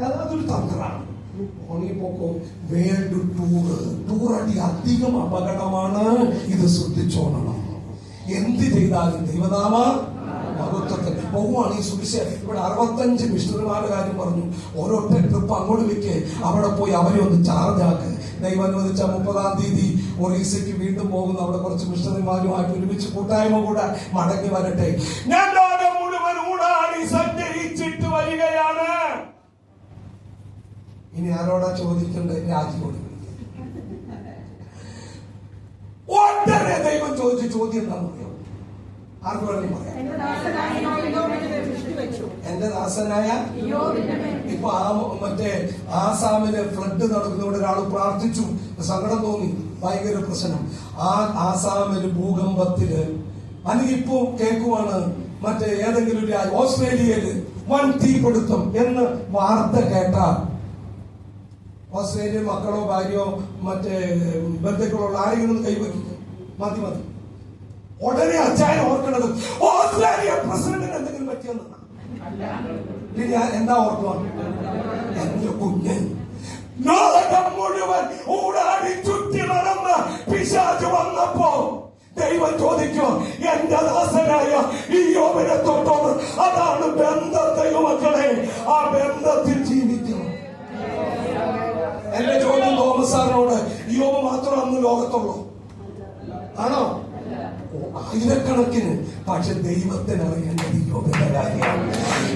അതൊരു തന്ത്രമാണ്. ഉണങ്ങിപ്പോക്കോ വേൾഡ് ടൂറടി അധികം അപകടമാണ്. ഇത് ശ്രദ്ധിച്ചോളണം. എന്ത് ചെയ്താലും ദൈവനാമ മഹത്വത്തിൽ പോകുവാണ്. ഈ സുവിശേഷം ഇവിടെ 65 മിഷണറിമാരുടെ കാര്യം പറഞ്ഞു. ഓരോരുത്തർ ട്രിപ്പ് അങ്ങോട്ട് വെക്ക്, അവിടെ പോയി അവരെ ഒന്ന് ചാർജ് ആക്ക്. ദൈവം അനുവദിച്ച 30-ാം തീയതി ഒറീസയ്ക്ക് വീണ്ടും പോകുന്ന അവിടെ കുറച്ച് മിഷണറിമാരുമായിട്ട് ഒരുമിച്ച് കൂട്ടായ്മ കൂടെ മടങ്ങി വരട്ടെ. ഞാൻ ലോകം മുഴുവൻ ഊടാടി സഞ്ചരിച്ചിട്ട് വരികയാണ്. ഇനി ആരോടാ ചോദിക്കേണ്ടത്? രാജിയോട്. ഒട്ടനെ ദൈവം ചോദിച്ച ചോദ്യം എന്താണെന്ന് അറിയാം? ആർക്ക് വേണമെങ്കിൽ പറയാം. എന്റെ ദാസനായ ഇപ്പൊ മറ്റേ ആസാമിലെ ഫ്ലഡ് നടക്കുന്നവിടെ ഒരാൾ പ്രാർത്ഥിച്ചു, സങ്കടം തോന്നി, ഭയങ്കര പ്രശ്നം. ആസാമില് ഭൂകമ്പത്തില് അല്ലെങ്കിൽ ഇപ്പോ കേൾക്കുവാണ് മറ്റേ ഏതെങ്കിലും ഒരു ഓസ്ട്രേലിയയില് വൻ തീപിടുത്തം എന്ന് വാർത്ത കേട്ടാൽ ഓസ്ട്രേലിയ മക്കളോ ഭാര്യയോ മറ്റേ ബന്ധുക്കളോ ആരെങ്കിലും കൈവയ്ക്കും. മതി. ഉടനെ അച്ചായൻ ഓർക്കണത് ഓസ്ട്രേലിയ പ്രസിഡന്റിന് എന്തെങ്കിലും പറ്റിയെന്ന്. പിന്നെ എന്താ ഓർക്കുക? എന്റെ കുഞ്ഞ് ലോകം മുഴുവൻ ഊടാടി ചുറ്റി നടന്ന പിശാച് വന്നപ്പോ ദൈവം ചോദിക്കോ എന്റെ ദാസനായ ഇയ്യോബിനെ തൊട്ടോന്ന്. അതാണ് ബന്ധം ദൈവമക്കളെ. ആ ബന്ധത്തിൽ ജീവിക്കണം. എന്റെ ചോദ്യം തോമസ് സാറിനോട്, ഇയ്യോബ് മാത്രം അന്ന് ലോകത്തുള്ളൂ ആണോ? ആയിരക്കണക്കിന്. പക്ഷെ ദൈവത്തിന് അറിയേണ്ടത് ഇയ്യോബിന്റെ കാര്യമാണ്.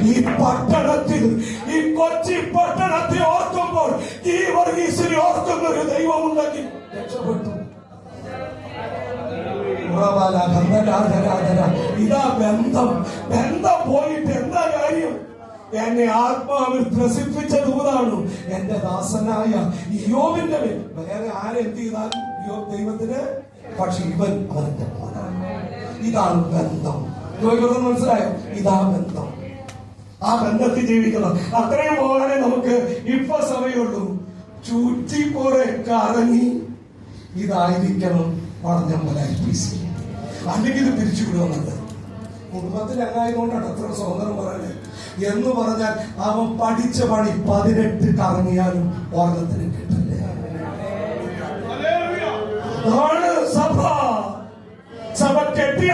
ഈ പട്ടണത്തിൽ, ഈ കൊച്ചി പട്ടണത്തെ ഓർക്കുമ്പോൾ ഈ വർഗീസിനെ ഓർക്കുന്ന ഒരു ദൈവമുണ്ടെങ്കിൽ രക്ഷപ്പെട്ടു. ഇതാ ബന്ധം. ബന്ധം പോയിട്ട് എന്താ കാര്യം? എന്നെ ആത്മാവിൽ ത്രസിപ്പിച്ച ദൂതാണ് എന്റെ ദാസനായ ഇയ്യോബിന്റെ മേൽ. വേറെ ആരെന്ത് ചെയ്താലും ഇയ്യോബ് ദൈവത്തിന്, പക്ഷെ ഇവൻ അവന്റെ മോനാണ്. ഇതാണ് ബന്ധം. മനസ്സിലായോ? ഇതാ ബന്ധം. ആ ബന്ധത്തിൽ ജീവിക്കണം. അത്രയും പോകാനേ നമുക്ക് ഇപ്പൊ സമയമുള്ളൂ. ചുറ്റി കുറെ കറങ്ങി ഇതായിരിക്കണം പടഞ്ഞമ്പലായി. അല്ലെങ്കിൽ ഇത് പിരിച്ചുവിടുന്നുണ്ട്. കുടുംബത്തിൽ അങ്ങായതുകൊണ്ടാണ് അത്ര സ്വതന്ത്രം പറയുന്നത്. എന്ന് പറഞ്ഞാൽ അവൻ പഠിച്ച പണി 18 കറങ്ങിയാലും ഓർഗത്തിന് കിട്ടില്ല. സഭ കെട്ടിയ